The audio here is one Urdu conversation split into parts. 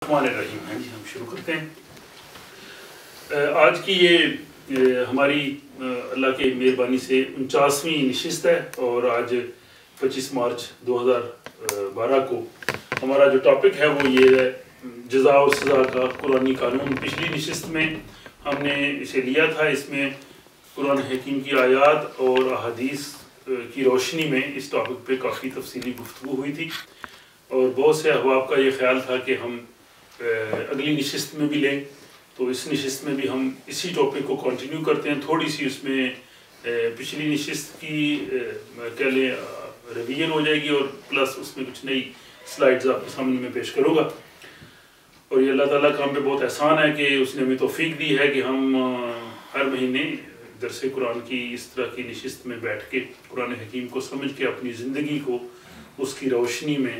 الرحمن الرحیم ہیں جی، ہم شروع کرتے ہیں۔ آج کی یہ ہماری اللہ کی مہربانی سے 49ویں نشست ہے، اور آج 25 مارچ 2012 کو ہمارا جو ٹاپک ہے وہ یہ ہے جزا اور سزا کا قرآنی قانون۔ پچھلی نشست میں ہم نے اسے لیا تھا، اس میں قرآن حکیم کی آیات اور احادیث کی روشنی میں اس ٹاپک پہ کافی تفصیلی گفتگو ہوئی تھی، اور بہت سے احباب کا یہ خیال تھا کہ ہم اگلی نشست میں بھی لیں، تو اس نشست میں بھی ہم اسی ٹاپک کو کنٹینیو کرتے ہیں۔ تھوڑی سی اس میں پچھلی نشست کی کہہ لیں ریویژن ہو جائے گی، اور پلس اس میں کچھ نئی سلائڈز آپ کے سامنے میں پیش کروں گا۔ اور یہ اللہ تعالیٰ کا ہم پہ بہت احسان ہے کہ اس نے ہمیں توفیق دی ہے کہ ہم ہر مہینے درس قرآن کی اس طرح کی نشست میں بیٹھ کے قرآن حکیم کو سمجھ کے اپنی زندگی کو اس کی روشنی میں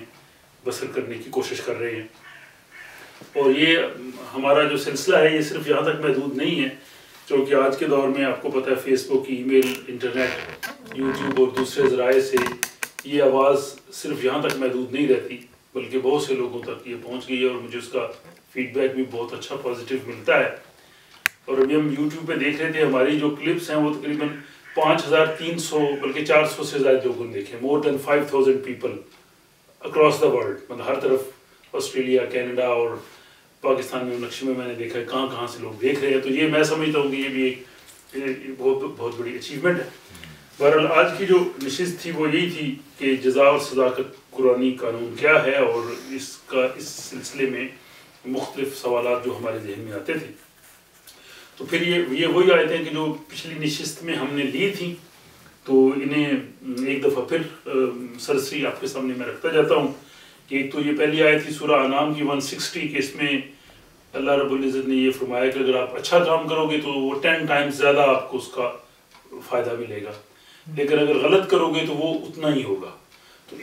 بسر کرنے کی کوشش کر رہے ہیں۔ اور یہ ہمارا جو سلسلہ ہے یہ صرف یہاں تک محدود نہیں ہے، کیونکہ آج کے دور میں آپ کو پتہ ہے فیس بک، ای میل، انٹرنیٹ، یوٹیوب اور دوسرے ذرائع سے یہ آواز صرف یہاں تک محدود نہیں رہتی، بلکہ بہت سے لوگوں تک یہ پہنچ گئی ہے، اور مجھے اس کا فیڈ بیک بھی بہت اچھا پازیٹیو ملتا ہے۔ اور ابھی ہم یوٹیوب پہ دیکھ رہے تھے، ہماری جو کلپس ہیں وہ تقریباً 5300 بلکہ 400 سے زائد لوگوں نے دیکھے، مور دین 5000 پیپل اکراس دا ورلڈ، مطلب ہر طرف آسٹریلیا، کینیڈا اور پاکستان میں نقشے میں نے دیکھا ہے کہاں کہاں سے لوگ دیکھ رہے ہیں، تو یہ میں سمجھتا ہوں کہ یہ بھی ایک بہت بڑی اچیومنٹ ہے۔ بہرحال آج کی جو نشست تھی وہ یہی تھی کہ جزا اور سزا کا قرآنی قانون کیا ہے، اور اس سلسلے میں مختلف سوالات جو ہمارے ذہن میں آتے تھے۔ تو پھر یہ وہی آیتیں کہ جو پچھلی نشست میں ہم نے لی تھیں، تو انہیں ایک دفعہ پھر سرسری آپ کے سامنے میں رکھتا جاتا ہوں کہ ایک تو یہ پہلی آیت تھی سورہ انعام کی 160 کہ اس میں اللہ رب العزت نے یہ فرمایا کہ اگر آپ اچھا کام کرو گے تو وہ 10 ٹائمز زیادہ آپ کو اس کا فائدہ ملے گا، لیکن اگر غلط کرو گے تو وہ اتنا ہی ہوگا۔ تو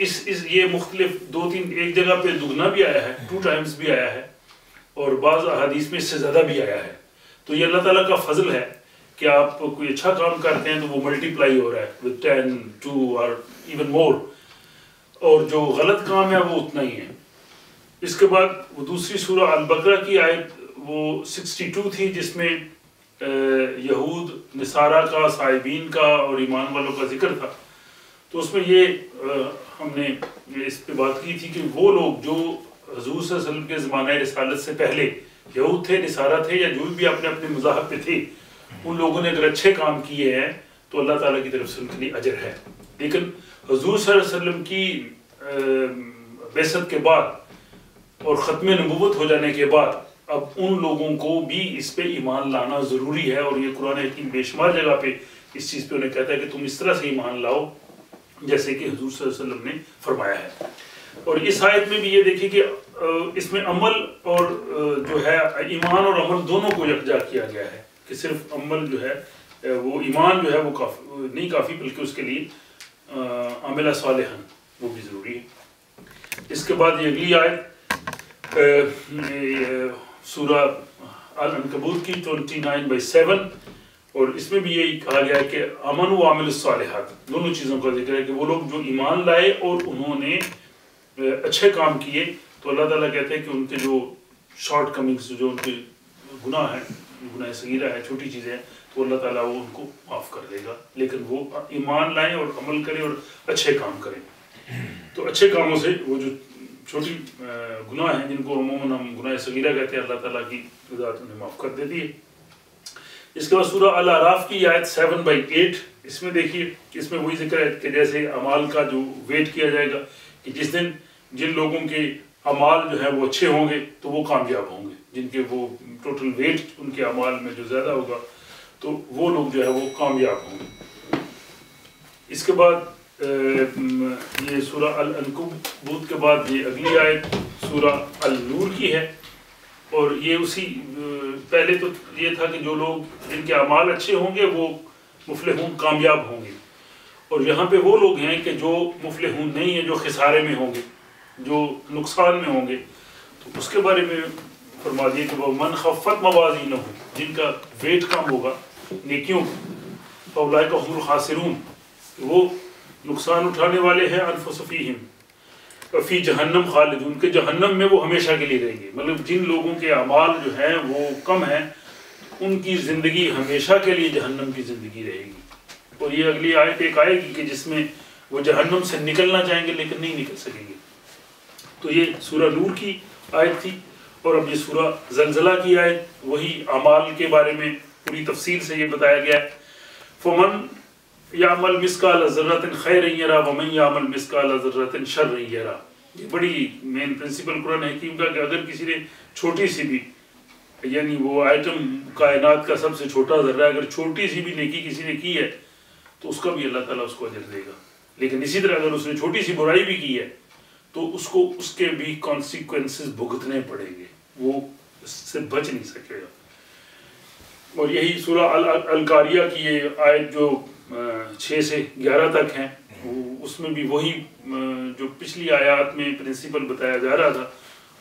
یہ مختلف ایک جگہ پہ دگنا بھی آیا ہے، 2 ٹائمز بھی آیا ہے، اور بعض احادیث میں اس سے زیادہ بھی آیا ہے۔ تو یہ اللہ تعالیٰ کا فضل ہے کہ آپ کوئی اچھا کام کرتے ہیں تو وہ ملٹیپلائی ہو رہا ہے with 10, 2 اور even more، اور جو غلط کام ہے وہ اتنا ہی ہے۔ اس کے بعد وہ دوسری سورہ البقرہ کی آیت وہ 62 تھی، جس میں یہود، نصارہ کا، صائبین کا اور ایمان والوں کا ذکر تھا۔ تو اس میں یہ ہم نے اس پہ بات کی تھی کہ وہ لوگ جو حضور صلی اللہ علیہ وسلم کے زمانہ رسالت سے پہلے یہود تھے، نصارہ تھے، یا جو بھی اپنے مذاہب پہ تھے، ان لوگوں نے اگر اچھے کام کیے ہیں تو اللہ تعالیٰ کی طرف سے ان کے لیے اجر ہے۔ لیکن حضور صلی اللہ علیہ وسلم کی بعثت کے بعد اور ختم نبوت ہو جانے کے بعد اب ان لوگوں کو بھی اس پہ ایمان لانا ضروری ہے، اور یہ قرآن حکیم بے شمار جگہ پہ اس چیز پہ انہیں کہتا ہے کہ تم اس طرح سے ایمان لاؤ جیسے کہ حضور صلی اللہ علیہ وسلم نے فرمایا ہے۔ اور اس آیت میں بھی یہ دیکھیں کہ اس میں عمل اور جو ہے ایمان اور عمل دونوں کو یکجا کیا گیا ہے، کہ صرف عمل جو ہے وہ ایمان جو ہے وہ نہیں کافی، بلکہ اس کے لیے عمل صالحا وہ بھی ضروری ہے۔ اس کے بعد یہ اگلی آیت سورہ العنکبوت کی 29/7، اور اس میں بھی یہی کہا گیا ہے کہ امن و عامل الصالحات، دونوں چیزوں کا ذکر ہے کہ وہ لوگ جو ایمان لائے اور انہوں نے اچھے کام کیے، تو اللہ تعالیٰ کہتے ہیں کہ ان کے جو شارٹ کمنگز، جو ان کے گناہ ہیں، گناہ صغیرہ ہے، چھوٹی چیزیں ہیں، تو اللہ تعالیٰ وہ ان کو معاف کر دے گا، لیکن وہ ایمان لائیں اور عمل کریں اور اچھے کام کریں۔ تو اچھے کاموں سے وہ جو چھوٹی گناہ ہیں، جن کو عموماً ہم گناہ صغیرہ کہتے ہیں، اللہ تعالیٰ کی ذات انہیں معاف کر دیتی ہے۔ اس کے بعد سورہ الاعراف کی آیت 7/8، اس میں دیکھیے اس میں وہی ذکر ہے کہ جیسے اعمال کا جو ویٹ کیا جائے گا، کہ جس دن جن لوگوں کے اعمال جو ہیں وہ اچھے ہوں گے تو وہ کامیاب ہوں گے، جن کے وہ ٹوٹل ویٹ ان کے اعمال میں جو زیادہ ہوگا تو وہ لوگ جو ہے وہ کامیاب ہوں گے۔ اس کے بعد یہ سورہ العنکبوت کے بعد یہ اگلی آیت سورہ النور کی ہے، اور یہ اسی پہلے تو یہ تھا کہ جو لوگ جن کے اعمال اچھے ہوں گے وہ مفلحون کامیاب ہوں گے، اور یہاں پہ وہ لوگ ہیں کہ جو مفلحون نہیں ہیں، جو خسارے میں ہوں گے، جو نقصان میں ہوں گے۔ تو اس کے بارے میں فرما دیے کہ وہ من خفت موازینہ ہوں، جن کا ویٹ کم ہوگا نیکیوں فاولئک هم الخاسرون، وہ نقصان اٹھانے والے ہیں، انفسهم فیہم، فی جہنم خالدون کہ جہنم میں وہ ہمیشہ کے لیے رہیں گے. مطلب جن لوگوں کے اعمال جو ہیں وہ کم ہیں ان کی زندگی ہمیشہ کے لیے جہنم کی زندگی رہے گی. اور یہ اگلی آیت ایک آئے گی کہ جس میں وہ جہنم سے نکلنا چاہیں گے لیکن نہیں نکل سکیں گے. تو یہ سورہ نور کی آیت تھی. اور اب یہ سورہ زلزلہ کی آیت وہی اعمال کے بارے میں پوری تفصیل سے یہ بتایا گیا ہے. فمن یعمل مثقال ذرۃ خیرا یرا ومن یعمل مثقال ذرۃ شرا یرا. یہ بڑی مین پرنسپل قرآن حکیم کا کہ اگر کسی نے چھوٹی سی بھی یعنی وہ آئٹم کائنات کا سب سے چھوٹا ذرہ اگر چھوٹی سی بھی نیکی کسی نے کی ہے تو اس کا بھی اللہ تعالیٰ اس کو اجر دے گا. لیکن اسی طرح اگر اس نے چھوٹی سی برائی بھی کی ہے تو اس کو اس کے بھی کانسیکوینسز بھگتنے پڑیں گے, وہ اس سے بچ نہیں سکے گا. اور یہی سورہ القاریہ کی یہ آیت جو 6 سے 11 تک ہیں اس میں بھی وہی جو پچھلی آیات میں پرنسپل بتایا جا رہا تھا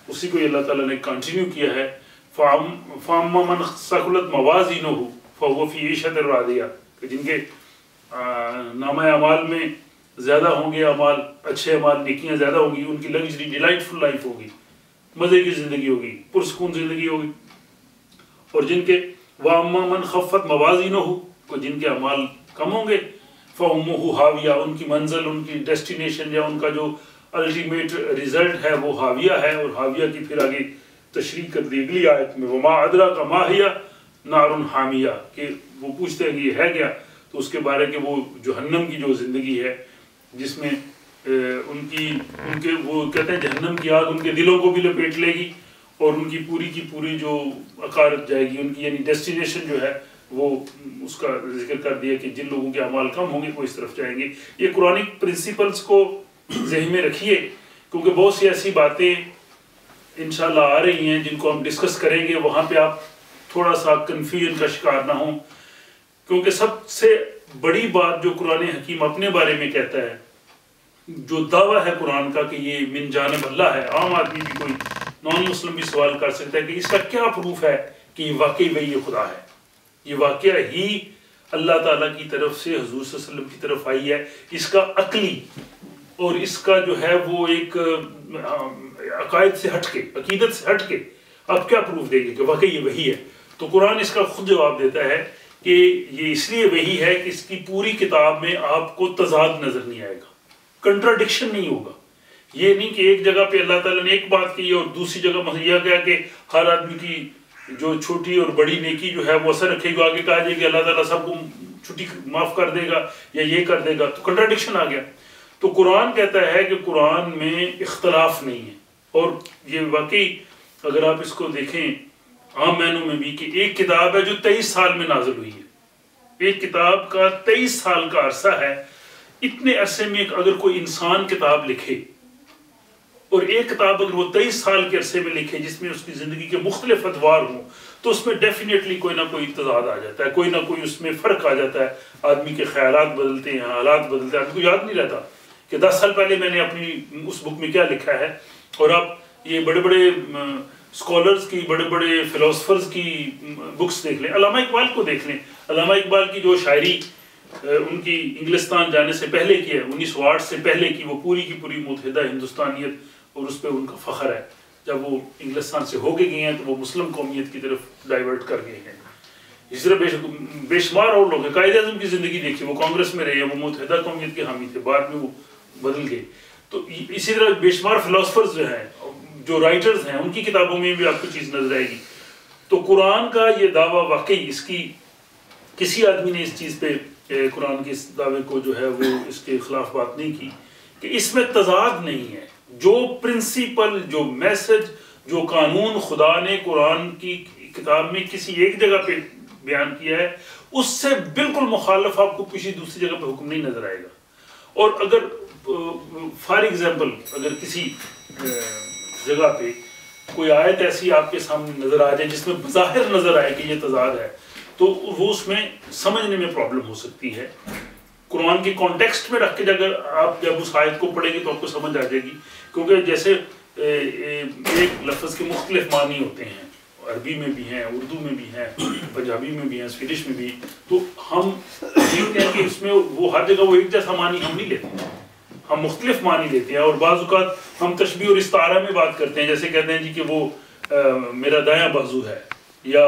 اسی کو اللہ تعالیٰ نے کنٹینیو کیا ہے. فَأَمَّا مَنْ ثَقُلَتْ مَوَازِينُهُ فَهُوَ فِي عِيشَةٍ رَاضِيَةٍ کہ جن کے نامہ اعمال میں زیادہ ہوں گے اعمال اچھے اعمال نیکیاں زیادہ ہوں گی, ان کی لگژری ڈیلائٹ فل لائف ہوگی, مزے کی زندگی ہوگی, پرسکون زندگی ہوگی. اور جن کے وَأَمَّا مَنْ خَفَّتْ مَوَازِينُهُ کو جن کے اعمال کم ہوں گے فَأُمُّهُ هَاوِيَةٌ ان کی منزل ان کی ڈیسٹینیشن یا ان کا جو الٹیمیٹ ریزلٹ ہے وہ ہاویہ ہے. اور ہاویہ کی پھر آگے تشریح کر دی اگلی آیت میں وَمَا أَدْرَاكَ مَا هِيَ نَارٌ حَامِيَةٌ کہ وہ پوچھتے ہیں کہ یہ ہے کیا, تو اس کے بارے کہ وہ جہنم کی جو زندگی ہے جس میں ان کے وہ کہتے ہیں جہنم کی آگ ان کے دلوں کو بھی لپیٹ لے گی اور ان کی پوری جو عقارت جائے گی ان کی یعنی ڈیسٹینیشن جو ہے وہ اس کا ذکر کر دیا کہ جن لوگوں کے اعمال کم ہوں گے وہ اس طرف جائیں گے. یہ قرآنک پرنسپلز کو ذہن میں رکھیے کیونکہ بہت سی ایسی باتیں انشاءاللہ آ رہی ہیں جن کو ہم ڈسکس کریں گے, وہاں پہ آپ تھوڑا سا کنفیوژن کا شکار نہ ہوں. کیونکہ سب سے بڑی بات جو قرآن حکیم اپنے بارے میں کہتا ہے جو دعویٰ ہے قرآن کا کہ یہ من جانب اللہ ہے, عام آدمی بھی کوئی نان مسلم بھی سوال کر سکتا ہے کہ اس کا کیا پروف ہے کہ یہ واقعی وہی خدا ہے, یہ واقعہ ہی اللہ تعالیٰ کی طرف سے حضور صلی اللہ علیہ وسلم کی طرف آئی ہے. اس کا عقلی اور اس کا جو ہے وہ ایک عقائد سے ہٹ کے عقیدت سے ہٹ کے آپ کیا پروف دیں گے کہ واقعی یہ وہی ہے. تو قرآن اس کا خود جواب دیتا ہے کہ یہ اس لیے وہی ہے کہ اس کی پوری کتاب میں آپ کو تضاد نظر نہیں آئے گا, کنٹراڈکشن نہیں ہوگا. یہ نہیں کہ ایک جگہ پہ اللہ تعالیٰ نے ایک بات کی اور دوسری جگہ مہیا گیا کہ ہر آدمی کی جو چھوٹی اور بڑی نیکی جو ہے وہ اثر رکھے گی, آگے کہا جائے کہ اللہ تعالیٰ سب کو چھٹی معاف کر دے گا یا یہ کر دے گا, تو کنٹراڈکشن آ گیا. تو قرآن کہتا ہے کہ قرآن میں اختلاف نہیں ہے. اور یہ واقعی اگر آپ اس کو دیکھیں عام معنوں میں بھی کہ ایک کتاب ہے جو 23 سال میں نازل ہوئی ہے, ایک کتاب کا 23 سال کا عرصہ ہے. اتنے عرصے میں اگر کوئی انسان کتاب لکھے اور ایک کتاب اگر وہ 23 سال کے عرصے میں لکھے جس میں اس کی زندگی کے مختلف ادوار ہوں تو اس میں ڈیفینیٹلی کوئی نہ کوئی تضاد آ جاتا ہے, کوئی نہ کوئی اس میں فرق آ جاتا ہے. آدمی کے خیالات بدلتے ہیں, حالات بدلتے ہیں, آدمی کو یاد نہیں رہتا کہ 10 سال پہلے میں نے اپنی اس بک میں کیا لکھا ہے. اور آپ یہ بڑے بڑے اسکالرز کی بڑے بڑے فلاسفرز کی بکس دیکھ لیں, علامہ اقبال کو دیکھ لیں. علامہ اقبال کی جو شاعری ان کی انگلستان جانے سے پہلے کی ہے 1908 سے پہلے کی, وہ پوری کی پوری متحدہ ہندوستانیت اور اس پہ ان کا فخر ہے. جب وہ انگلستان سے ہو کے گئے ہیں تو وہ مسلم قومیت کی طرف ڈائیورٹ کر گئے ہیں. اسی طرح بے شمار اور لوگ ہیں. قائد اعظم کی زندگی دیکھیے, وہ کانگریس میں رہے ہیں, وہ متحدہ قومیت کے حامی تھے, بعد میں وہ بدل گئے. تو اسی طرح بے شمار فلاسفرز جو ہیں, جو رائٹرز ہیں, ان کی کتابوں میں بھی آپ کو چیز نظر آئے گی. تو قرآن کا یہ دعویٰ واقعی اس کی کسی آدمی نے اس چیز پہ قرآن کے اس دعوے کو جو ہے وہ اس کے خلاف بات نہیں کی کہ اس میں تضاد نہیں ہے. جو پرنسپل, جو میسج, جو قانون خدا نے قرآن کی کتاب میں کسی ایک جگہ پہ بیان کیا ہے اس سے بالکل مخالف آپ کو کسی دوسری جگہ پہ حکم نہیں نظر آئے گا. اور اگر فار ایگزامپل اگر کسی جگہ پہ کوئی آیت ایسی آپ کے سامنے نظر آ جائے جس میں بظاہر نظر آئے کہ یہ تضاد ہے تو وہ اس میں سمجھنے میں پرابلم ہو سکتی ہے. قرآن کے کانٹیکسٹ میں رکھ کے اگر آپ جب اس آیت کو پڑھیں گے تو آپ کو سمجھ آ جائے گی. کیونکہ جیسے ایک لفظ کے مختلف معنی ہوتے ہیں, عربی میں بھی ہیں, اردو میں بھی ہیں, پنجابی میں بھی ہیں, سویڈش میں بھی, تو ہم دیکھتے ہیں کہ اس میں وہ ہر جگہ وہ ایک جیسا معنی ہم نہیں لیتے. ہم مختلف معنی لیتے ہیں، اور بعض اوقات ہم تشبیہ اور استعارہ میں بات کرتے ہیں، جیسے کہتے ہیں جی کہ وہ میرا دایاں بازو ہے، یا